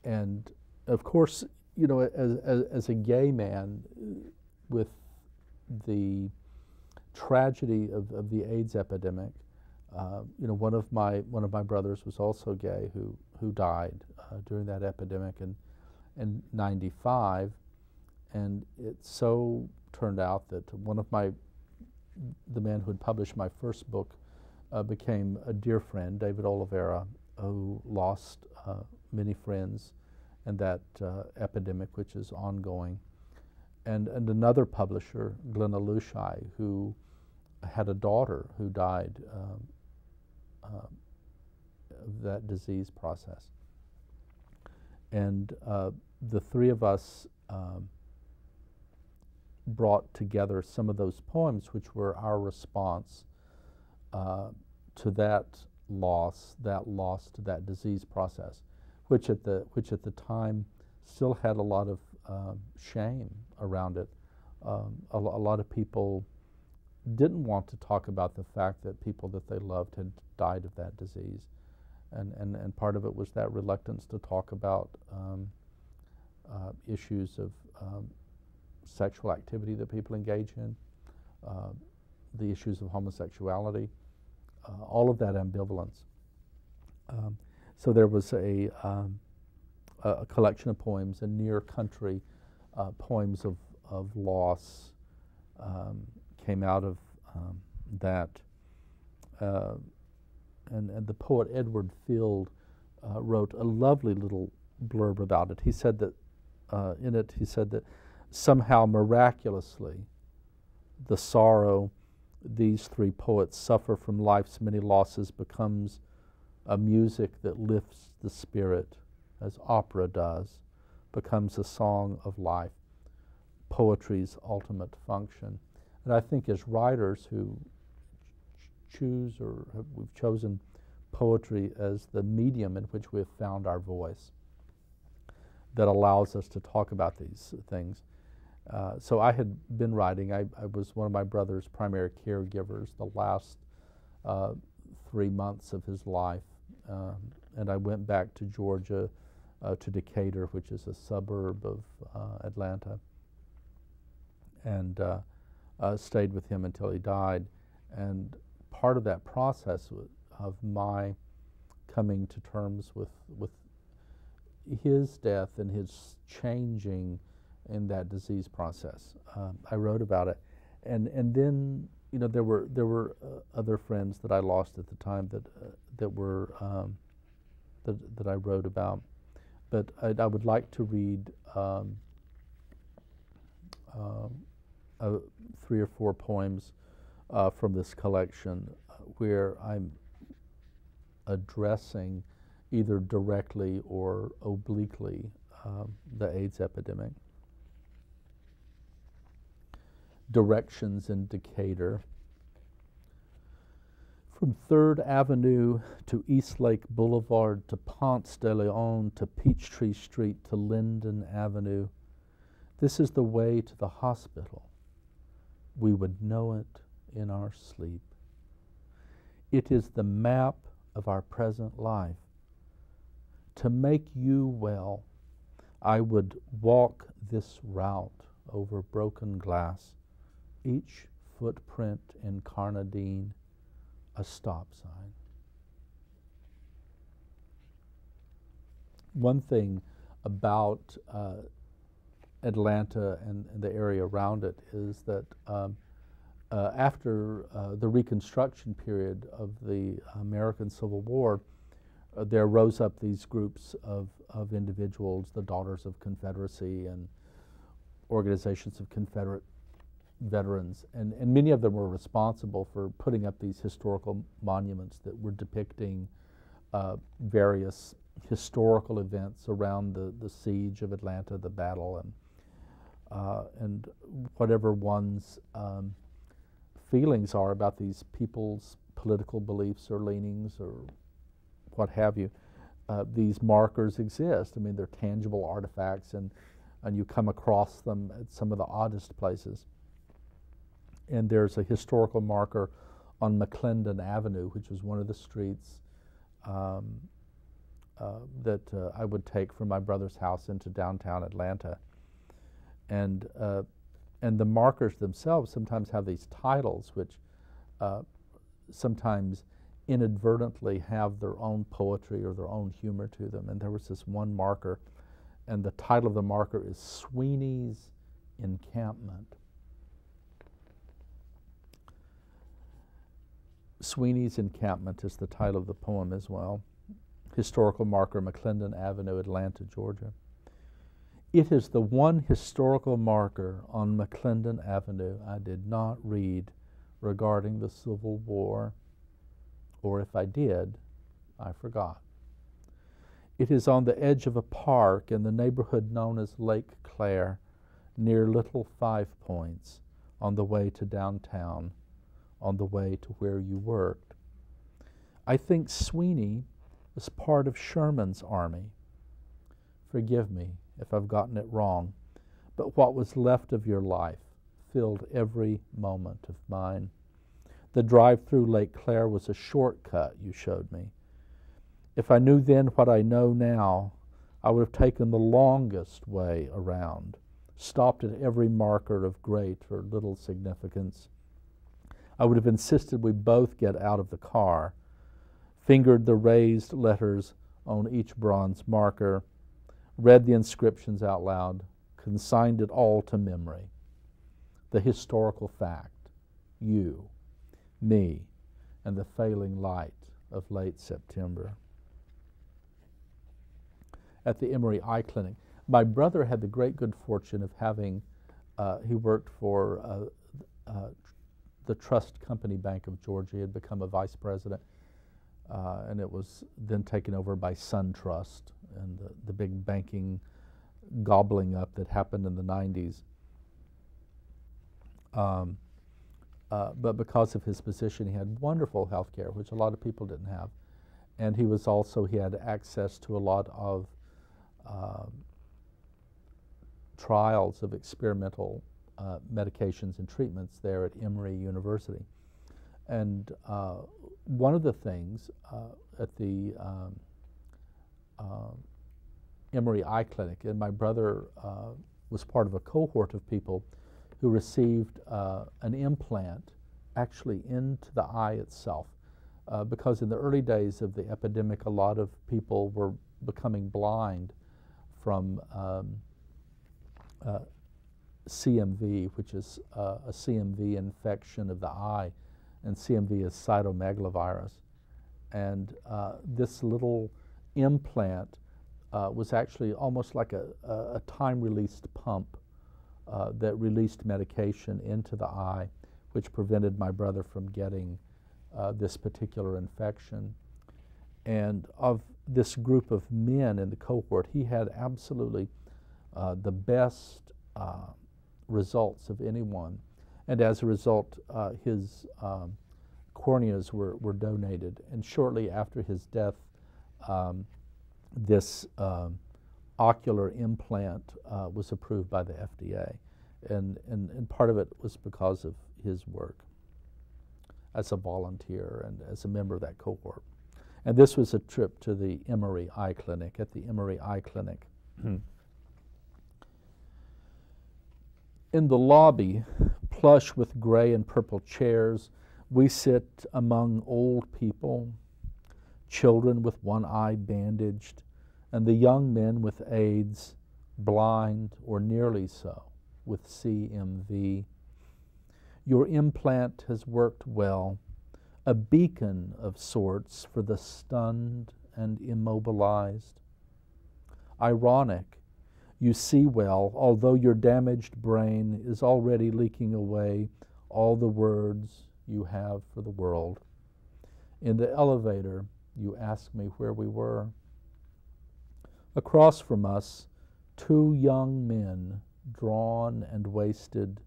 And of course, you know, as a gay man, with the tragedy of the AIDS epidemic, you know, one of my brothers was also gay who died during that epidemic in '95, and it so turned out that the man who had published my first book became a dear friend, David Oliveira, who lost many friends in that epidemic, which is ongoing, and another publisher, Glenna Lushai, who had a daughter who died of that disease process. And the three of us brought together some of those poems, which were our response to that loss to that disease process, which at the time still had a lot of shame around it. A lot of people didn't want to talk about the fact that people that they loved had died of that disease, and part of it was that reluctance to talk about issues of sexual activity that people engage in, the issues of homosexuality, all of that ambivalence. So there was a collection of poems, and near country poems of loss came out of that. And the poet Edward Field wrote a lovely little blurb about it. He said that in it, he said that somehow miraculously the sorrow these three poets suffer from life's many losses becomes a music that lifts the spirit as opera does, becomes a song of life, poetry's ultimate function. And I think as writers who choose we've chosen poetry as the medium in which we have found our voice that allows us to talk about these things. So I had been writing. I was one of my brother's primary caregivers the last 3 months of his life. And I went back to Georgia, to Decatur, which is a suburb of Atlanta, and stayed with him until he died. And part of that process of my coming to terms with his death and his changing in that disease process, I wrote about it, and then, you know, there were other friends that I lost at the time that were that I wrote about, but I would like to read 3 or 4 poems from this collection where I'm addressing either directly or obliquely the AIDS epidemic. Directions in Decatur. From 3rd Avenue to Eastlake Boulevard to Ponce de Leon to Peachtree Street to Linden Avenue, this is the way to the hospital. We would know it in our sleep. It is the map of our present life. To make you well, I would walk this route over broken glass, each footprint incarnadine, a stop sign. One thing about Atlanta and the area around it is that after the Reconstruction period of the American Civil War, there rose up these groups of individuals, the Daughters of Confederacy and organizations of Confederate veterans, and many of them were responsible for putting up these historical monuments that were depicting various historical events around the siege of Atlanta, the battle, and whatever one's feelings are about these people's political beliefs or leanings or what have you. These markers exist. I mean, they're tangible artifacts, and you come across them at some of the oddest places. And there's a historical marker on McClendon Avenue, which was one of the streets that I would take from my brother's house into downtown Atlanta. And the markers themselves sometimes have these titles which sometimes inadvertently have their own poetry or their own humor to them. And there was this one marker, and the title of the marker is Sweeney's Encampment. Sweeney's Encampment is the title of the poem as well. Historical marker, McClendon Avenue, Atlanta, Georgia. It is the one historical marker on McClendon Avenue I did not read regarding the Civil War, or if I did, I forgot. It is on the edge of a park in the neighborhood known as Lake Claire, near Little Five Points, on the way to downtown, on the way to where you worked. I think Sweeney was part of Sherman's army. Forgive me if I've gotten it wrong, but what was left of your life filled every moment of mine. The drive through Lake Claire was a shortcut you showed me. If I knew then what I know now, I would have taken the longest way around, stopped at every marker of great or little significance. I would have insisted we both get out of the car, fingered the raised letters on each bronze marker, read the inscriptions out loud, consigned it all to memory. The historical fact, you, me, and the failing light of late September. At the Emory Eye Clinic, my brother had the great good fortune of having, he worked for the Trust Company Bank of Georgia. He had become a vice president, and it was then taken over by SunTrust and the big banking gobbling up that happened in the 90s. But because of his position, he had wonderful health care, which a lot of people didn't have. And he had access to a lot of trials of experimental medications and treatments there at Emory University. And one of the things at the Emory Eye Clinic, and my brother was part of a cohort of people who received an implant actually into the eye itself. Because in the early days of the epidemic, a lot of people were becoming blind from CMV, which is a CMV infection of the eye, and CMV is cytomegalovirus. And this little implant was actually almost like a time-released pump that released medication into the eye, which prevented my brother from getting this particular infection. And of this group of men in the cohort, he had absolutely the best results of anyone. And as a result, his corneas were donated. And shortly after his death, this ocular implant was approved by the FDA. And part of it was because of his work as a volunteer and as a member of that cohort. And this was a trip to the Emory Eye Clinic, at the Emory Eye Clinic. In the lobby, plush with gray and purple chairs, we sit among old people, children with one eye bandaged, and the young men with AIDS, blind or nearly so, with CMV. Your implant has worked well, a beacon of sorts for the stunned and immobilized. Ironic, you see well, although your damaged brain is already leaking away all the words you have for the world. In the elevator, you ask me where we were. Across from us, two young men, drawn and wasted.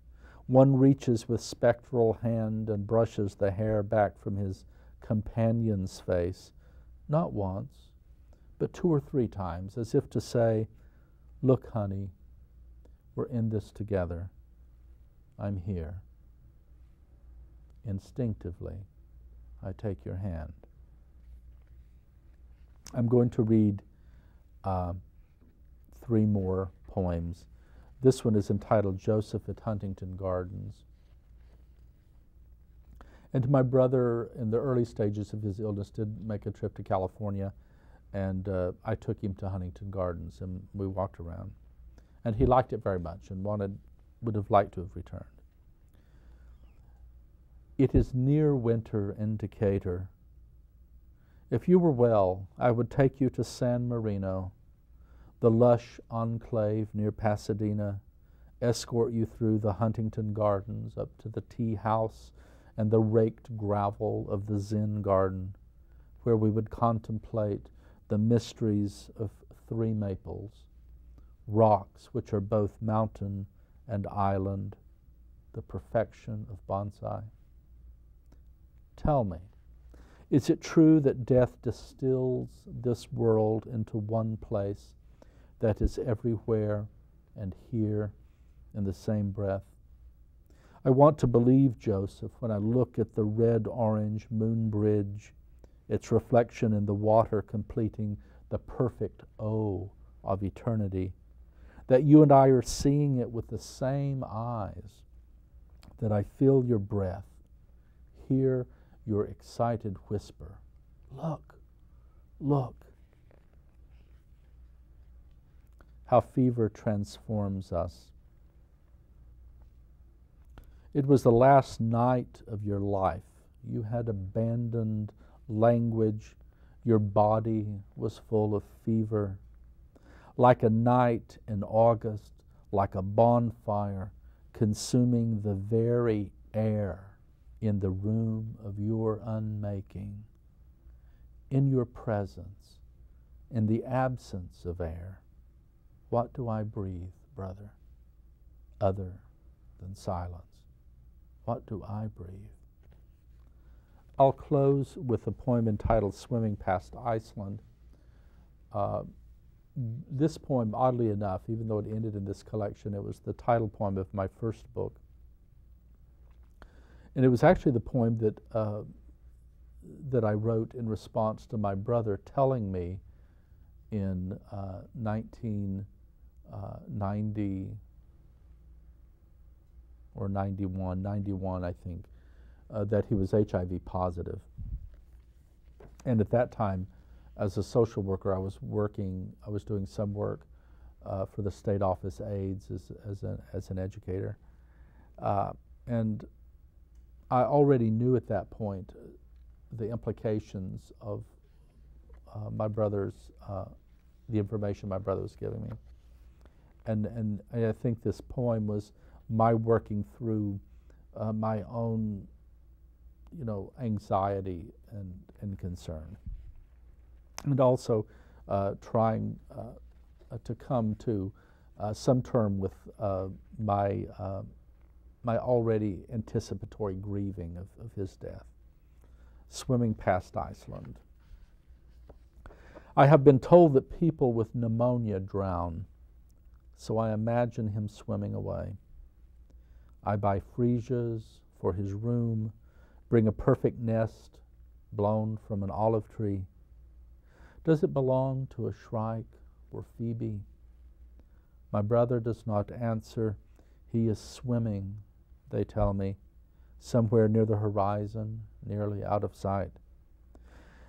One reaches with spectral hand and brushes the hair back from his companion's face, not once, but 2 or 3 times, as if to say, "Look, honey, we're in this together. I'm here." Instinctively, I take your hand. I'm going to read 3 more poems. This one is entitled Joseph at Huntington Gardens. And my brother, in the early stages of his illness, did make a trip to California, and I took him to Huntington Gardens, and we walked around. And he liked it very much and would have liked to have returned. It is near winter in Decatur. If you were well, I would take you to San Marino, the lush enclave near Pasadena, escort you through the Huntington Gardens up to the tea house and the raked gravel of the Zen garden, where we would contemplate the mysteries of 3 maples, rocks which are both mountain and island, the perfection of bonsai. Tell me, is it true that death distills this world into one place that is everywhere and here in the same breath? I want to believe, Joseph, when I look at the red-orange moon bridge, its reflection in the water completing the perfect O of eternity, that you and I are seeing it with the same eyes, that I feel your breath, hear your excited whisper, look, look. How fever transforms us. It was the last night of your life. You had abandoned language. Your body was full of fever. Like a night in August, like a bonfire, consuming the very air in the room of your unmaking. In your presence, in the absence of air, what do I breathe, brother, other than silence? What do I breathe? I'll close with a poem entitled Swimming Past Iceland. This poem, oddly enough, even though it ended in this collection, it was the title poem of my first book. And it was actually the poem that I wrote in response to my brother telling me in 1990 or 91, I think, that he was HIV positive. And at that time, as a social worker, I was doing some work for the state office AIDS as an educator. And I already knew at that point the implications of my brother's, the information my brother was giving me. And I think this poem was my working through my own, anxiety and concern. And also trying to come to some term with my already anticipatory grieving of his death. Swimming Past Iceland. I have been told that people with pneumonia drown, so I imagine him swimming away. I buy freesias for his room, bring a perfect nest blown from an olive tree. Does it belong to a shrike or Phoebe? My brother does not answer. He is swimming, they tell me, somewhere near the horizon, nearly out of sight.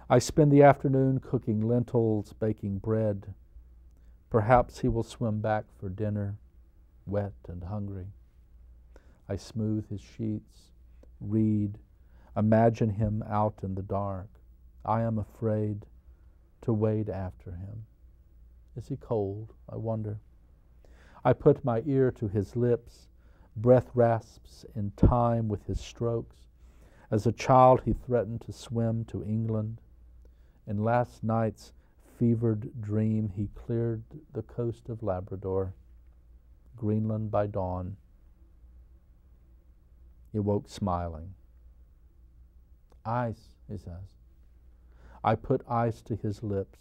I spend the afternoon cooking lentils, baking bread. Perhaps he will swim back for dinner, wet and hungry. I smooth his sheets, read, imagine him out in the dark. I am afraid to wade after him. Is he cold, I wonder? I put my ear to his lips, breath rasps in time with his strokes. As a child he threatened to swim to England. In last night's fevered dream he cleared the coast of Labrador, Greenland by dawn. He woke smiling. Ice, he says. I put ice to his lips.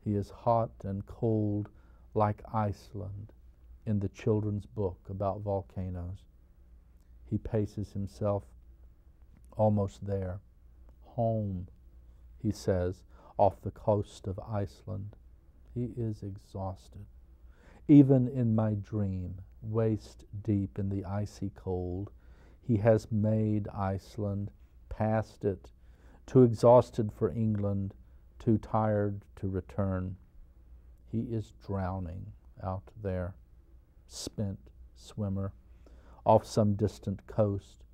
He is hot and cold like Iceland in the children's book about volcanoes. He paces himself almost there. Home, he says, off the coast of Iceland. He is exhausted. Even in my dream, waist deep in the icy cold, he has made Iceland, passed it, too exhausted for England, too tired to return. He is drowning out there, spent swimmer, off some distant coast,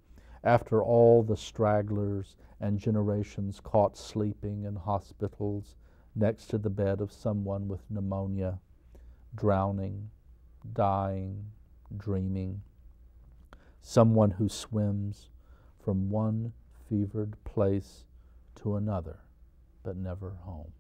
after all the stragglers and generations caught sleeping in hospitals next to the bed of someone with pneumonia, drowning, dying, dreaming, someone who swims from one fevered place to another, but never home.